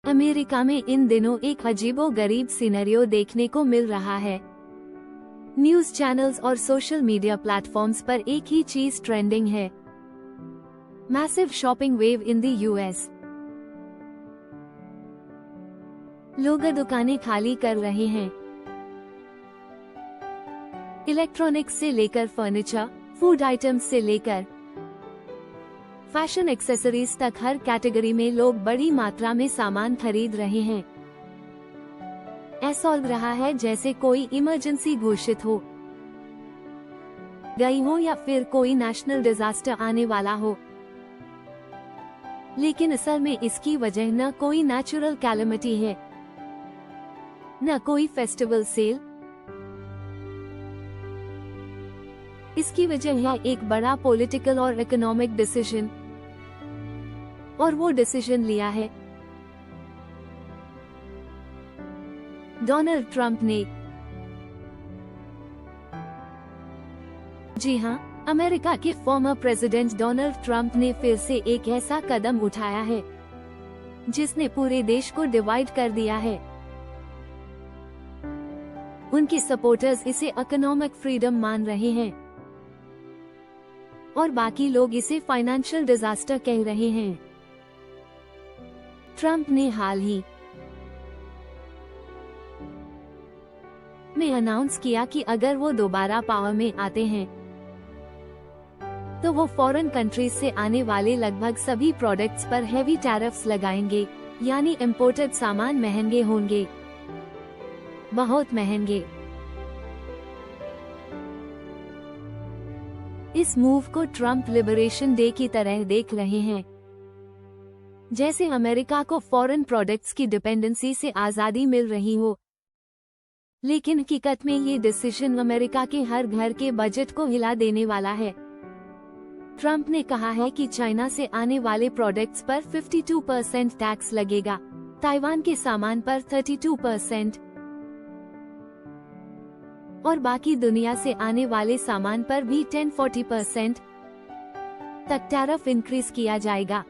America में इन दिनों एक अजीबोगरीब सिनेरियो देखने को मिल रहा है। न्यूज चैनल्स और सोशल मीडिया प्लेटफॉर्म्स पर एक ही चीज ट्रेंडिंग है, massive shopping wave in the US. लोग दुकानें खाली कर रहे हैं। इलेक्ट्रॉनिक्स से लेकर फर्नीचर, फूड आइटम्स से लेकर फैशन एक्सेसरीज तक हर कैटेगरी में लोग बड़ी मात्रा में सामान खरीद रहे हैं। ऐसा लग रहा है जैसे कोई इमरजेंसी घोषित हो गई हो या फिर कोई नेशनल डिजास्टर आने वाला हो। लेकिन असल में इसकी वजह न कोई नेचुरल कैलेमिटी है, न कोई फेस्टिवल सेल। इसकी वजह है एक बड़ा पॉलिटिकल और इकोनॉमिक डिसीजन, और वो डिसीजन लिया है डोनाल्ड ट्रंप ने। जी हाँ, अमेरिका के फॉर्मर प्रेसिडेंट डोनाल्ड ट्रंप ने फिर से एक ऐसा कदम उठाया है जिसने पूरे देश को डिवाइड कर दिया है। उनके सपोर्टर्स इसे इकोनॉमिक फ्रीडम मान रहे हैं और बाकी लोग इसे फाइनेंशियल डिजास्टर कह रहे हैं। ट्रंप ने हाल ही में अनाउंस किया कि अगर वो दोबारा पावर में आते हैं तो वो फॉरेन कंट्रीज से आने वाले लगभग सभी प्रोडक्ट्स पर हेवी टैरिफ्स लगाएंगे, यानी इंपोर्टेड सामान महंगे होंगे, बहुत महंगे। इस मूव को ट्रंप लिबरेशन डे की तरह देख रहे हैं, जैसे अमेरिका को फॉरेन प्रोडक्ट्स की डिपेंडेंसी से आजादी मिल रही हो। लेकिन हकीकत में ये डिसीजन अमेरिका के हर घर के बजट को हिला देने वाला है। ट्रंप ने कहा है कि चाइना से आने वाले प्रोडक्ट्स पर 52% टैक्स लगेगा, ताइवान के सामान पर 32% और बाकी दुनिया से आने वाले सामान पर भी 10-40% तक टैरिफ इंक्रीज किया जाएगा।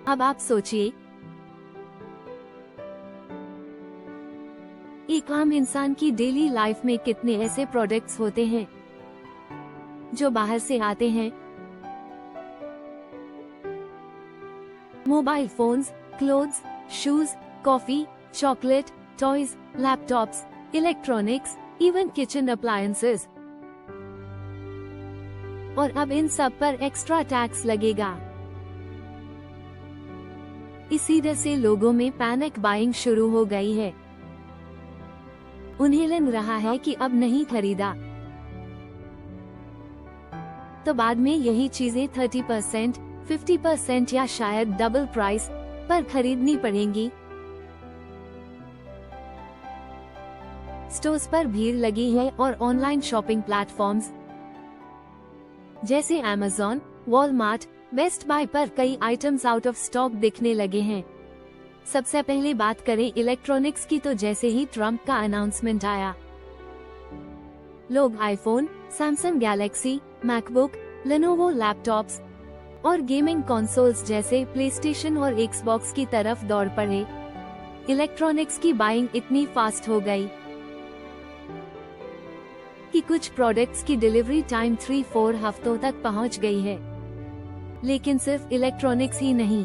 अब आप सोचिए, एक आम इंसान की डेली लाइफ में कितने ऐसे प्रोडक्ट्स होते हैं जो बाहर से आते हैं। Mobile phones, clothes, shoes, coffee, chocolate, toys, laptops, electronics, even kitchen appliances. और अब इन सब पर एक्स्ट्रा टैक्स लगेगा। इसी वजह से लोगों में पैनिक बाइंग शुरू हो गई है। उन्हें लग रहा है कि अब नहीं खरीदा तो बाद में यही चीजें 30%, 50% या शायद डबल प्राइस पर खरीदनी पड़ेंगी। स्टोर्स पर भीड़ लगी है और ऑनलाइन शॉपिंग प्लेटफॉर्म्स जैसे Amazon, वॉलमार्ट, बेस्ट बाय पर कई आइटम्स आउट ऑफ स्टॉक दिखने लगे हैं। सबसे पहले बात करें इलेक्ट्रॉनिक्स की, तो जैसे ही ट्रंप का अनाउंसमेंट आया, लोग iPhone, Samsung Galaxy, MacBook, Lenovo laptops और गेमिंग कंसोल्स जैसे प्लेस्टेशन और एक्सबॉक्स की तरफ दौड़ पड़े। इलेक्ट्रॉनिक्स की बाइंग इतनी फास्ट हो गई कि कुछ प्रोडक्ट्स की डिलीवरी टाइम 3-4 हफ्तों तक पहुंच गई है। लेकिन सिर्फ इलेक्ट्रॉनिक्स ही नहीं,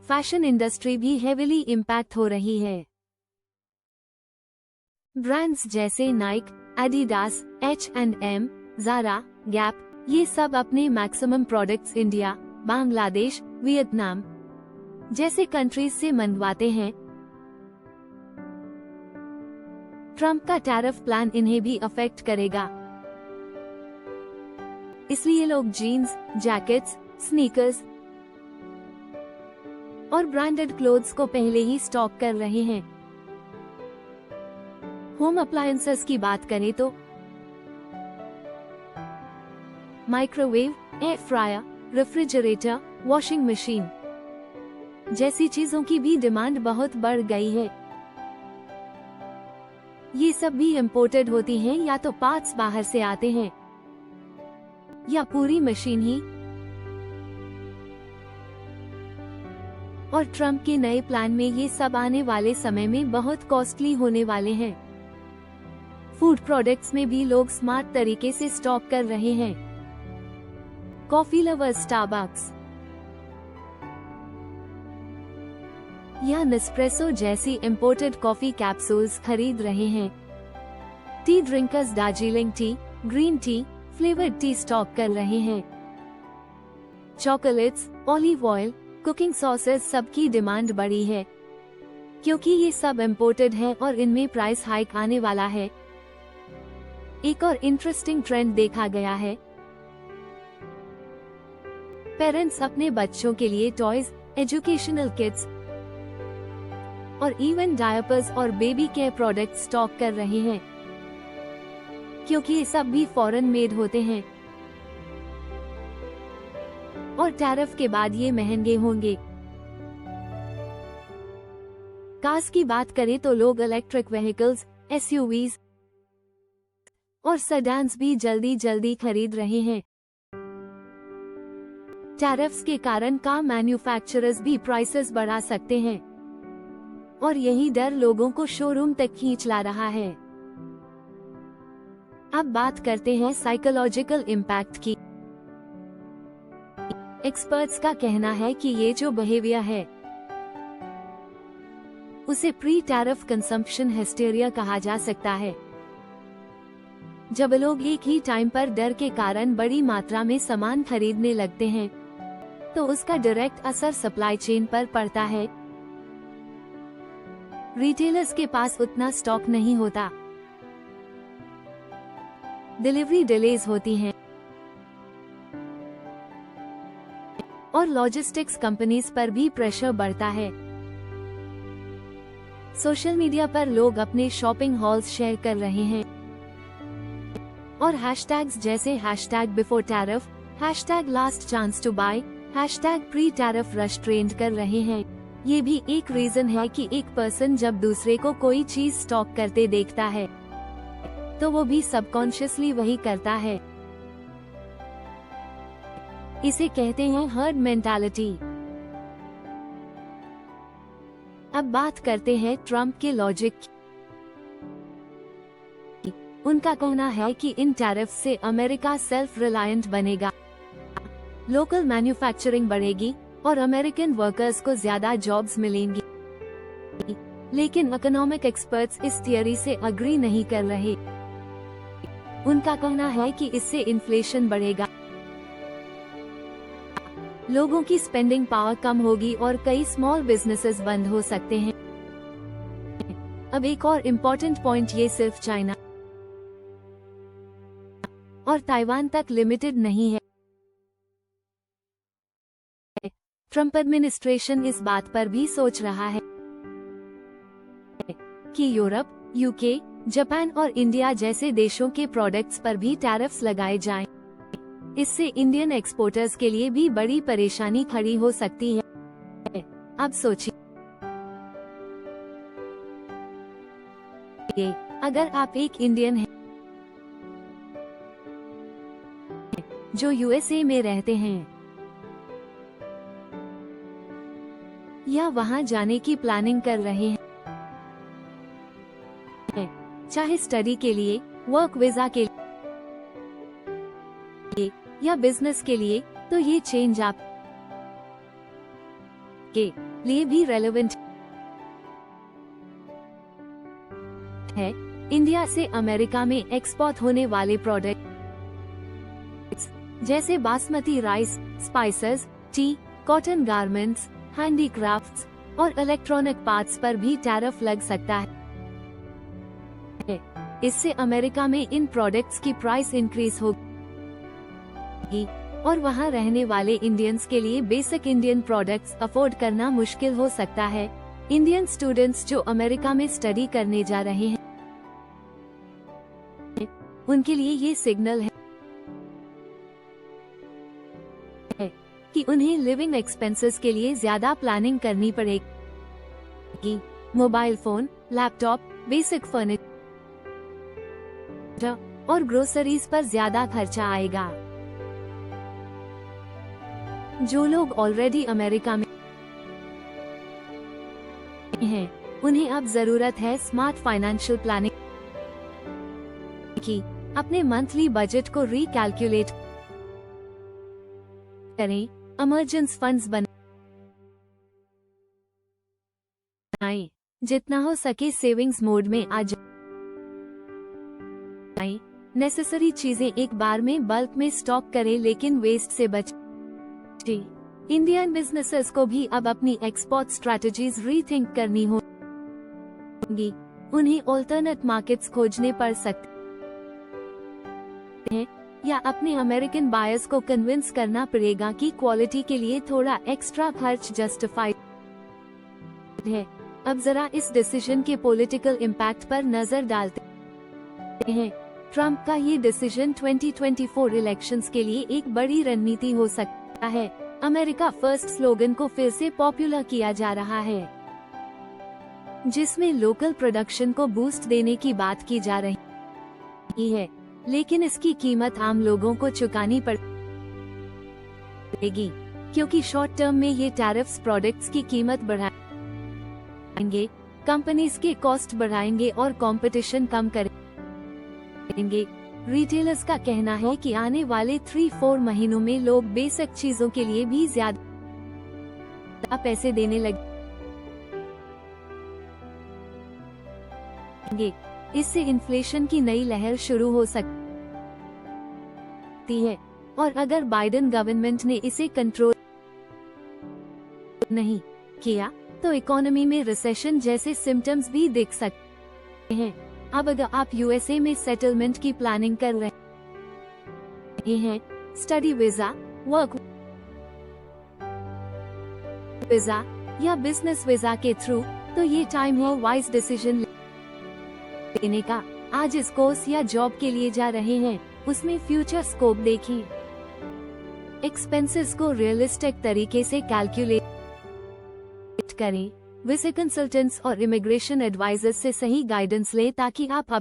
फैशन इंडस्ट्री भी हेविली इम्पैक्ट हो रही है। ब्रांड्स जैसे Naik, Adidas, H&M, Zaara, gap, ये सब अपने maximum products India, Bangladesh, Vietnam जैसे कंट्रीज से मंगवाते हैं। ट्रंप का टैरिफ प्लान इन्हें भी अफेक्ट करेगा, इसलिए लोग जीन्स, जैकेट्स, स्नीकर्स और ब्रांडेड क्लोथ्स को पहले ही स्टॉक कर रहे हैं। होम अप्लायंसेस की बात करें तो microwave, air fryer, refrigerator, washing machine जैसी चीजों की भी डिमांड बहुत बढ़ गई है। ये सब भी इम्पोर्टेड होती हैं या तो पार्ट्स बाहर से आते हैं या पूरी मशीन ही और ट्रम्प के नए प्लान में ये सब आने वाले समय में बहुत कॉस्टली होने वाले हैं। फूड प्रोडक्ट्स में भी लोग स्मार्ट तरीके से स्टॉक कर रहे हैं। कॉफी लवर्स स्टारबक्स या नेस्प्रेसो जैसी इंपोर्टेड कॉफी कैप्सूल्स खरीद रहे हैं। T drinkers Darjeeling T, green tea, flavoured T stock कर रहे हैं। Chocolates, olive oil, cooking sauces सबकी डिमांड बढ़ी है क्योंकि ये सब इंपोर्टेड है और इनमें प्राइस हाइक आने वाला है। एक और इंटरेस्टिंग ट्रेंड देखा गया है। पेरेंट्स अपने बच्चों के लिए टॉयज, एजुकेशनल किट्स और इवन डायपर्स और बेबी केयर प्रोडक्ट स्टॉक कर रहे हैं क्योंकि ये सब भी फॉरेन मेड होते हैं और टैरिफ के बाद ये महंगे होंगे। कार्स की बात करें तो लोग इलेक्ट्रिक व्हीकल्स, एसयूवीज और सेडान्स भी जल्दी जल्दी खरीद रहे हैं। टैरिफ्स के कारण कार मैन्युफैक्चरर्स भी प्राइसेस बढ़ा सकते हैं और यही डर लोगों को शोरूम तक खींच ला रहा है। अब बात करते हैं साइकोलॉजिकल इम्पैक्ट की। एक्सपर्ट्स का कहना है कि ये जो बिहेवियर है उसे प्री टैरिफ कंजम्पशन हिस्टेरिया कहा जा सकता है। जब लोग एक ही टाइम पर डर के कारण बड़ी मात्रा में सामान खरीदने लगते हैं तो उसका डायरेक्ट असर सप्लाई चेन पर पड़ता है। रिटेलर्स के पास उतना स्टॉक नहीं होता, डिलीवरी डिलेज होती हैं और लॉजिस्टिक्स कंपनीज पर भी प्रेशर बढ़ता है। सोशल मीडिया पर लोग अपने शॉपिंग हॉल्स शेयर कर रहे हैं और हैशटैग्स जैसे hashtag before tariff, hashtag last chance to buy, hashtag pre tariff rush trend कर रहे हैं। ये भी एक रीजन है कि एक पर्सन जब दूसरे को कोई चीज स्टॉक करते देखता है तो वो भी सबकॉन्शियसली वही करता है। इसे कहते हैं हर्ड मेंटालिटी। अब बात करते हैं ट्रम्प के लॉजिक की। उनका कहना है कि इन टैरिफ से अमेरिका सेल्फ रिलायंट बनेगा, लोकल मैन्युफैक्चरिंग बढ़ेगी और अमेरिकन वर्कर्स को ज्यादा जॉब्स मिलेंगी। लेकिन इकोनॉमिक एक्सपर्ट्स इस थियरी से अग्री नहीं कर रहे। उनका कहना है कि इससे इन्फ्लेशन बढ़ेगा, लोगों की स्पेंडिंग पावर कम होगी और कई स्मॉल बिजनेसेस बंद हो सकते हैं। अब एक और इम्पोर्टेंट पॉइंट, ये सिर्फ चाइना और ताइवान तक लिमिटेड नहीं है। ट्रम्प एडमिनिस्ट्रेशन इस बात पर भी सोच रहा है कि यूरोप, यूके, जापान और इंडिया जैसे देशों के प्रोडक्ट्स पर भी टैरिफ्स लगाए जाएं। इससे इंडियन एक्सपोर्टर्स के लिए भी बड़ी परेशानी खड़ी हो सकती है। अब सोचिए, अगर आप एक इंडियन हैं जो यूएसए में रहते हैं या वहां जाने की प्लानिंग कर रहे हैं, चाहे स्टडी के लिए, वर्क वीजा के लिए या बिजनेस के लिए, तो ये चेंज आप के लिए भी रेलेवेंट है। इंडिया से अमेरिका में एक्सपोर्ट होने वाले प्रोडक्ट्स जैसे basmati rice, spices, T, cotton garments, handicrafts और इलेक्ट्रॉनिक पार्ट्स पर भी टैरिफ लग सकता है। इससे अमेरिका में इन प्रोडक्ट्स की प्राइस इंक्रीज होगी और वहां रहने वाले इंडियंस के लिए बेसिक इंडियन प्रोडक्ट्स अफोर्ड करना मुश्किल हो सकता है। इंडियन स्टूडेंट्स जो अमेरिका में स्टडी करने जा रहे हैं, उनके लिए ये सिग्नल है कि उन्हें लिविंग एक्सपेंसेस के लिए ज्यादा प्लानिंग करनी पड़ेगी। Mobile phone, laptop, basic furniture और ग्रोसरीज पर ज्यादा खर्चा आएगा। जो लोग ऑलरेडी अमेरिका में उन्हें अब जरूरत है स्मार्ट फाइनेंशियल प्लानिंग की। अपने मंथली बजट को रिकैलकुलेट करें, इमरजेंसी फंड्स बनाएं, जितना हो सके सेविंग्स मोड में आ जाएं, नेसेसरी चीजें एक बार में बल्क में स्टॉक करें लेकिन वेस्ट से बचें। इंडियन बिजनेसेस को भी अब अपनी एक्सपोर्ट स्ट्रैटेजीज रीथिंक करनी होगी। उन्हें ऑल्टरनेट मार्केट्स खोजने पड़ सकते हैं या अपने अमेरिकन बायर्स को कन्विंस करना पड़ेगा कि क्वालिटी के लिए थोड़ा एक्स्ट्रा खर्च जस्टिफाइड है। अब जरा इस डिसीजन के पॉलिटिकल इम्पैक्ट पर नजर डालते हैं। ट्रम्प का ये डिसीजन 2024 इलेक्शंस के लिए एक बड़ी रणनीति हो सकता है। अमेरिका फर्स्ट स्लोगन को फिर से पॉपुलर किया जा रहा है, जिसमें लोकल प्रोडक्शन को बूस्ट देने की बात की जा रही है, लेकिन इसकी कीमत आम लोगों को चुकानी पड़ेगी, क्योंकि शॉर्ट टर्म में ये टैरिफ्स प्रोडक्ट्स की कीमत बढ़ाएंगे, कंपनीज के कॉस्ट बढ़ाएंगे और कंपटीशन कम करेंगे। रिटेलर्स का कहना है कि आने वाले 3-4 महीनों में लोग बेसिक चीजों के लिए भी ज्यादा पैसे देने लगेंगे। इससे इन्फ्लेशन की नई लहर शुरू हो सकती है, और अगर बाइडेन गवर्नमेंट ने इसे कंट्रोल नहीं किया तो इकोनॉमी में रिसेशन जैसे सिम्टम्स भी दिख सकते हैं। अब अगर आप यूएसए में सेटलमेंट की प्लानिंग कर रहे हैं, स्टडी वीजा, वर्क वीजा या बिजनेस वीजा के थ्रू, तो ये टाइम है वाइज डिसीजन लेने का। आज इस कोर्स या जॉब के लिए जा रहे हैं, उसमें फ्यूचर स्कोप देखें। एक्सपेंसेस को रियलिस्टिक तरीके से कैलकुलेट करें। वीजा कंसल्टेंट्स और इमिग्रेशन एडवाइजर्स से सही गाइडेंस लें ताकि आप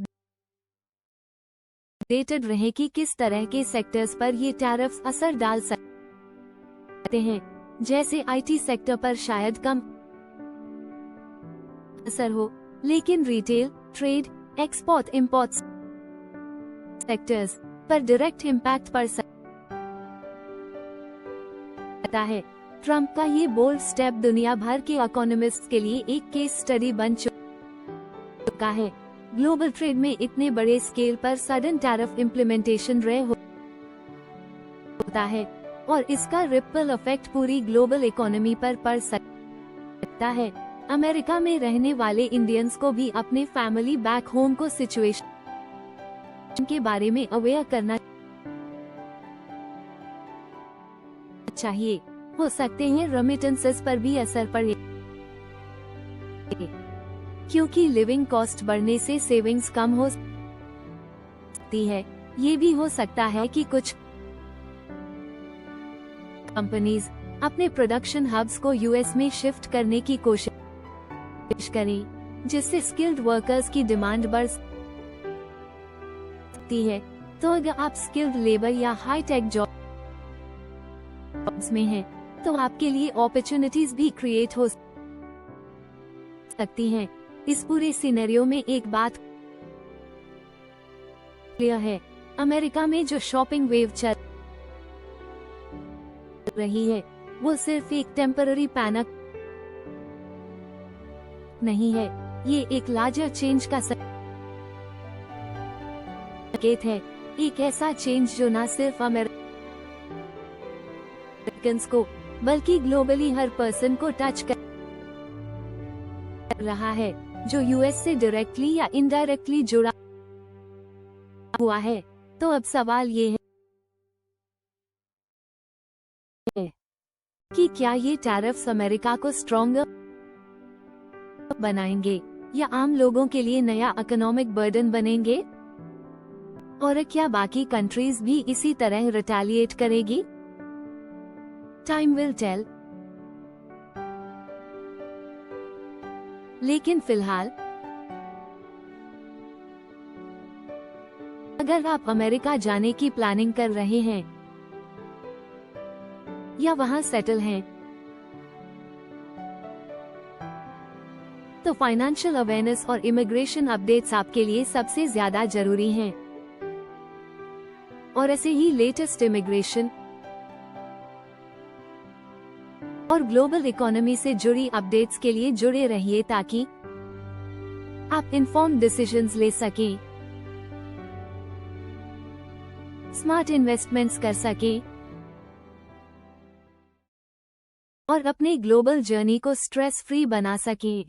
अपडेटेड रहें कि किस तरह के सेक्टर्स पर ये टैरिफ्स असर डाल सकते हैं। जैसे आईटी सेक्टर पर शायद कम असर हो, लेकिन retail, trade, export import sectors पर डायरेक्ट इम्पैक्ट पड़ सकता है। ट्रम्प का ये बोल्ड स्टेप दुनिया भर के इकोनॉमिस्ट्स के लिए एक केस स्टडी बन चुका है। ग्लोबल ट्रेड में इतने बड़े स्केल पर सडन टैरिफ इम्प्लीमेंटेशन रहे होता है, और इसका रिपल इफेक्ट पूरी ग्लोबल इकोनॉमी पर पड़ सकता है। अमेरिका में रहने वाले इंडियंस को भी अपने फैमिली बैक होम को सिचुएशन के बारे में अवेयर करना चाहिए। हो सकते हैं रेमिटेंसेस पर भी असर पड़े, क्योंकि लिविंग कॉस्ट बढ़ने से सेविंग्स कम हो सकती है। ये भी हो सकता है कि कुछ कंपनीज अपने प्रोडक्शन हब्स को यूएस में शिफ्ट करने की कोशिश करें, जिससे स्किल्ड वर्कर्स की डिमांड बढ़ सकती है। तो अगर आप स्किल्ड लेबर या हाई टेक जॉब्स में हैं, तो आपके लिए अपॉर्चुनिटीज भी क्रिएट हो सकती हैं। इस पूरे सिनेरियो में एक बात क्लियर है, अमेरिका में जो शॉपिंग वेव चल रही है वो सिर्फ एक टेम्पररी पैनिक नहीं है, ये एक लार्जर चेंज का संकेत है। एक ऐसा चेंज जो न सिर्फ अमेरिकन्स को बल्कि ग्लोबली हर पर्सन को टच कर रहा है, जो यूएस से डायरेक्टली या इनडायरेक्टली जुड़ा हुआ है। तो अब सवाल ये है कि क्या ये टैरिफ्स अमेरिका को स्ट्रॉन्गर बनाएंगे या आम लोगों के लिए नया इकोनॉमिक बर्डन बनेंगे, और क्या बाकी कंट्रीज भी इसी तरह रिटेलिएट करेगी? Time will tell. लेकिन फिलहाल अगर आप अमेरिका जाने की प्लानिंग कर रहे हैं या वहां सेटल हैं, तो फाइनेंशियल अवेयरनेस और इमिग्रेशन अपडेट्स आपके लिए सबसे ज्यादा जरूरी हैं। और ऐसे ही लेटेस्ट इमिग्रेशन और ग्लोबल इकोनॉमी से जुड़ी अपडेट्स के लिए जुड़े रहिए ताकि आप इन्फॉर्म्ड डिसीजंस ले सकें, स्मार्ट इन्वेस्टमेंट्स कर सकें और अपने ग्लोबल जर्नी को स्ट्रेस फ्री बना सकें।